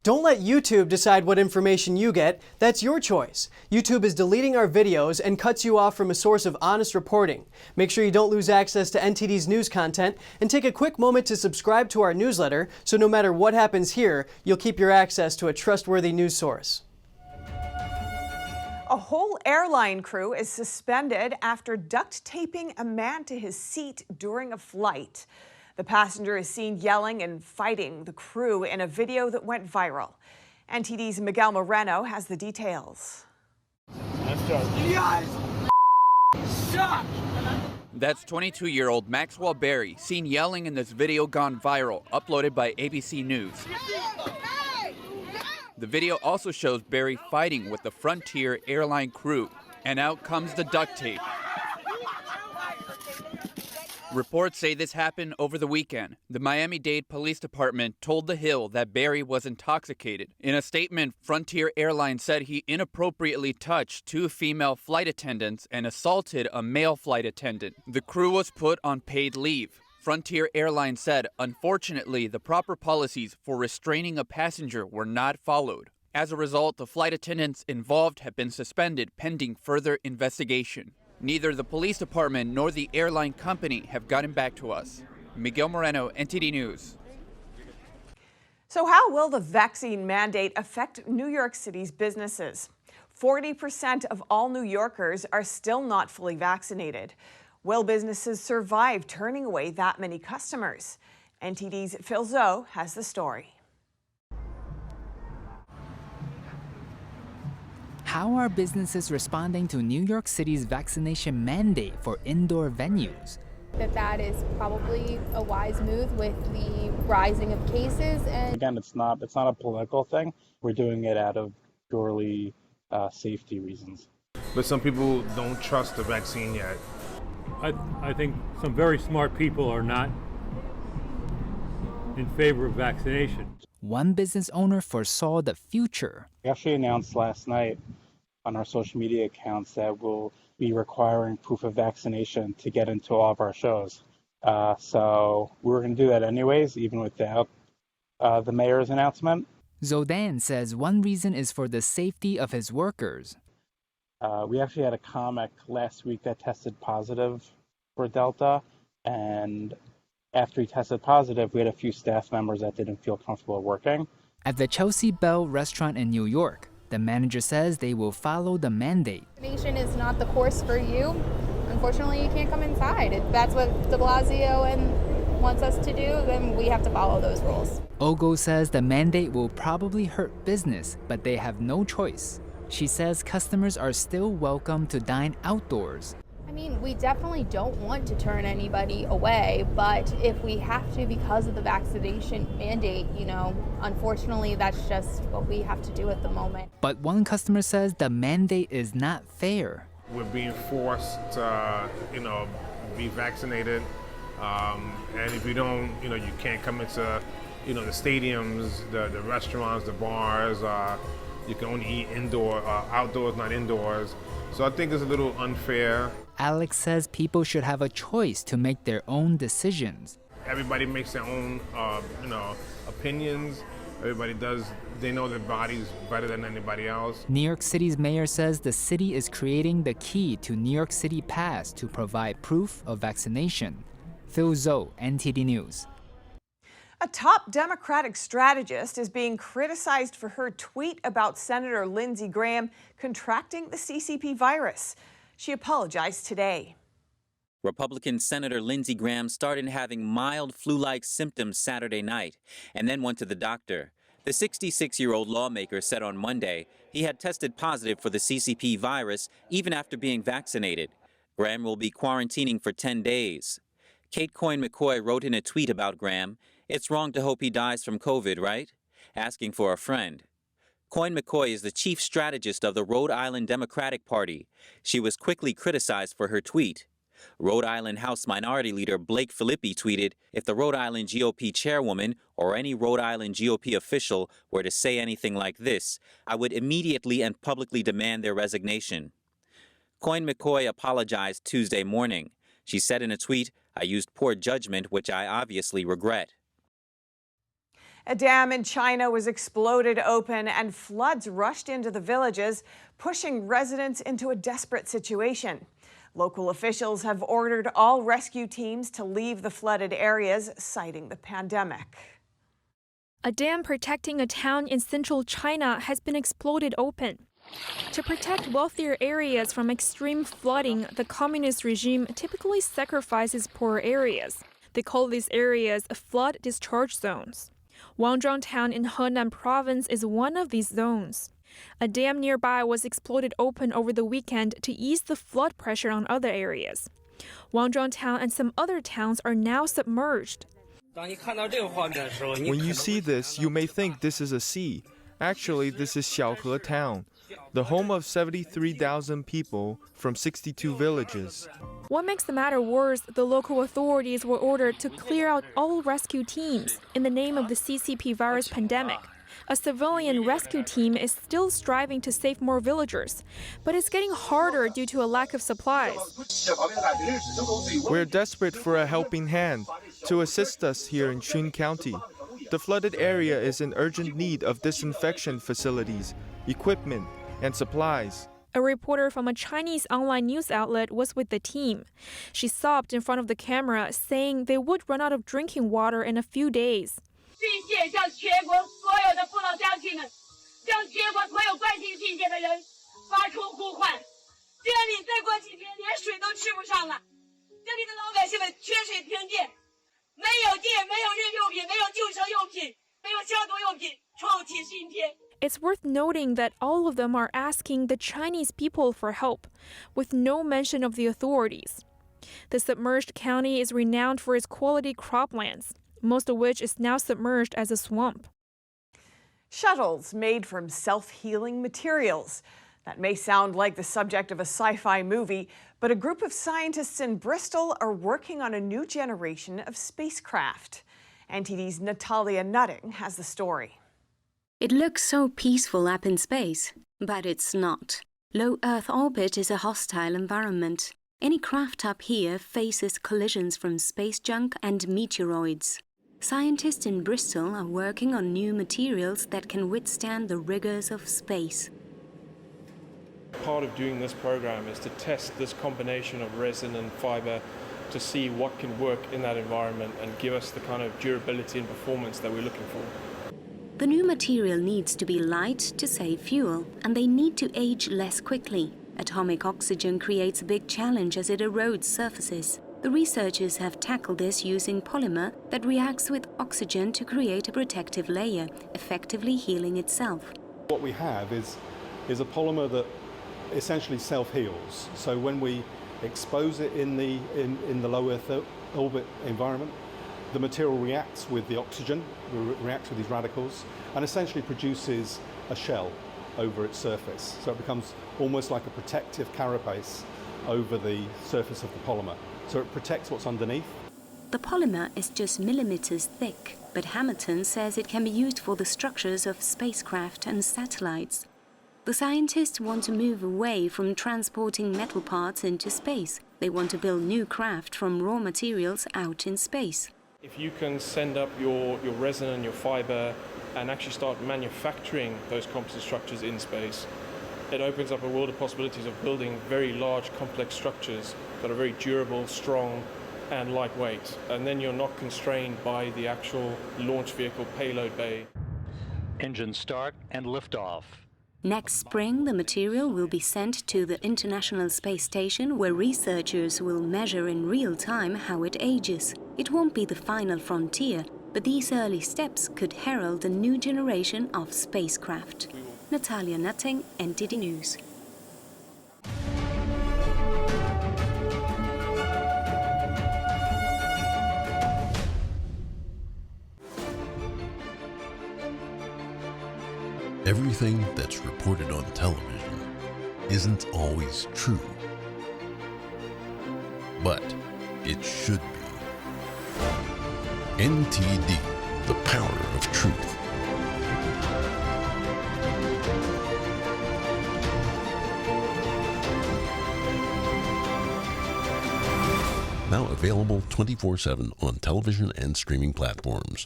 Don't let YouTube decide what information you get. That's your choice. YouTube is deleting our videos and cuts you off from a source of honest reporting. Make sure you don't lose access to NTD's news content, and take a quick moment to subscribe to our newsletter so no matter what happens here, you'll keep your access to a trustworthy news source. A whole airline crew is suspended after duct taping a man to his seat during a flight. The passenger is seen yelling and fighting the crew in a video that went viral. NTD's Miguel Moreno has the details. That's 22-year-old Maxwell Berry, seen yelling in this video gone viral, uploaded by ABC News. The video also shows Berry fighting with the Frontier Airline crew, and out comes the duct tape. Reports say this happened over the weekend. The Miami-Dade Police Department told The Hill that Berry was intoxicated. In a statement, Frontier Airlines said he inappropriately touched two female flight attendants and assaulted a male flight attendant. The crew was put on paid leave. Frontier Airlines said, unfortunately, the proper policies for restraining a passenger were not followed. As a result, the flight attendants involved have been suspended pending further investigation. Neither the police department nor the airline company have gotten back to us. Miguel Moreno, NTD News. So how will the vaccine mandate affect New York City's businesses? 40% of all New Yorkers are still not fully vaccinated. Will businesses survive turning away that many customers? NTD's Phil Zoe has the story. How are businesses responding to New York City's vaccination mandate for indoor venues? That is probably a wise move with the rising of cases. And again, it's not a political thing. We're doing it out of purely safety reasons. But some people don't trust the vaccine yet. I think some very smart people are not in favor of vaccination. One business owner foresaw the future. We actually announced last night on our social media accounts that we'll be requiring proof of vaccination to get into all of our shows. So we were going to do that anyways, even without the mayor's announcement. Zodan says one reason is for the safety of his workers. We actually had a comic last week that tested positive for Delta, and after he tested positive, we had a few staff members that didn't feel comfortable working. At the Chelsea Bell restaurant in New York, the manager says they will follow the mandate. Vaccination is not the course for you. Unfortunately, you can't come inside. If that's what de Blasio wants us to do, then we have to follow those rules. Ogo says the mandate will probably hurt business, but they have no choice. She says customers are still welcome to dine outdoors. I mean, we definitely don't want to turn anybody away, but if we have to because of the vaccination mandate, unfortunately, that's just what we have to do at the moment. But one customer says the mandate is not fair. We're being forced to, be vaccinated. And if you don't, you can't come into, the stadiums, the restaurants, the bars. You can only eat outdoors, not indoors. So I think it's a little unfair. Alex says people should have a choice to make their own decisions. Everybody makes their own, opinions. Everybody they know their bodies better than anybody else. New York City's mayor says the city is creating the key to New York City Pass to provide proof of vaccination. Phil Zoe, NTD News. A top Democratic strategist is being criticized for her tweet about Senator Lindsey Graham contracting the CCP virus. She apologized today. Republican Senator Lindsey Graham started having mild flu-like symptoms Saturday night and then went to the doctor. The 66-year-old lawmaker said on Monday he had tested positive for the CCP virus even after being vaccinated. Graham will be quarantining for 10 days. Kate Coyne-McCoy wrote in a tweet about Graham, "It's wrong to hope he dies from COVID, right?" asking for a friend. Coyne-McCoy is the chief strategist of the Rhode Island Democratic Party. She was quickly criticized for her tweet. Rhode Island House Minority Leader Blake Filippi tweeted, "If the Rhode Island GOP chairwoman or any Rhode Island GOP official were to say anything like this, I would immediately and publicly demand their resignation." Coyne-McCoy apologized Tuesday morning. She said in a tweet, "I used poor judgment, which I obviously regret." A dam in China was exploded open and floods rushed into the villages, pushing residents into a desperate situation. Local officials have ordered all rescue teams to leave the flooded areas, citing the pandemic. A dam protecting a town in central China has been exploded open. To protect wealthier areas from extreme flooding, the communist regime typically sacrifices poorer areas. They call these areas flood discharge zones. Wangzhong town in Henan province is one of these zones. A dam nearby was exploded open over the weekend to ease the flood pressure on other areas. Wangzhong town and some other towns are now submerged. When you see this, you may think this is a sea. Actually, this is Xiaohe town, the home of 73,000 people from 62 villages. What makes the matter worse, the local authorities were ordered to clear out all rescue teams in the name of the CCP virus pandemic. A civilian rescue team is still striving to save more villagers, but it's getting harder due to a lack of supplies. We're desperate for a helping hand to assist us here in Xun County. The flooded area is in urgent need of disinfection facilities, equipment, and supplies. A reporter from a Chinese online news outlet was with the team. She sobbed in front of the camera, saying they would run out of drinking water in a few days. It's worth noting that all of them are asking the Chinese people for help, with no mention of the authorities. The submerged county is renowned for its quality croplands, most of which is now submerged as a swamp. Shuttles made from self-healing materials. That may sound like the subject of a sci-fi movie, but a group of scientists in Bristol are working on a new generation of spacecraft. NTD's Natalia Nutting has the story. It looks so peaceful up in space, but it's not. Low Earth orbit is a hostile environment. Any craft up here faces collisions from space junk and meteoroids. Scientists in Bristol are working on new materials that can withstand the rigors of space. Part of doing this program is to test this combination of resin and fiber to see what can work in that environment and give us the kind of durability and performance that we're looking for. The new material needs to be light to save fuel, and they need to age less quickly. Atomic oxygen creates a big challenge as it erodes surfaces. The researchers have tackled this using polymer that reacts with oxygen to create a protective layer, effectively healing itself. What we have is a polymer that essentially self-heals. So when we expose it in the low Earth orbit environment, the material reacts with the oxygen, reacts with these radicals, and essentially produces a shell over its surface. So it becomes almost like a protective carapace over the surface of the polymer. So it protects what's underneath. The polymer is just millimeters thick, but Hamilton says it can be used for the structures of spacecraft and satellites. The scientists want to move away from transporting metal parts into space. They want to build new craft from raw materials out in space. If you can send up your resin and your fiber and actually start manufacturing those composite structures in space, it opens up a world of possibilities of building very large, complex structures that are very durable, strong, and lightweight. And then you're not constrained by the actual launch vehicle payload bay. Engine start and liftoff. Next spring, the material will be sent to the International Space Station, where researchers will measure in real time how it ages. It won't be the final frontier, but these early steps could herald a new generation of spacecraft. Natalia Nutting, NTD News. Everything that's reported on television isn't always true, but it should be. NTD, the power of truth. Now available 24/7 on television and streaming platforms.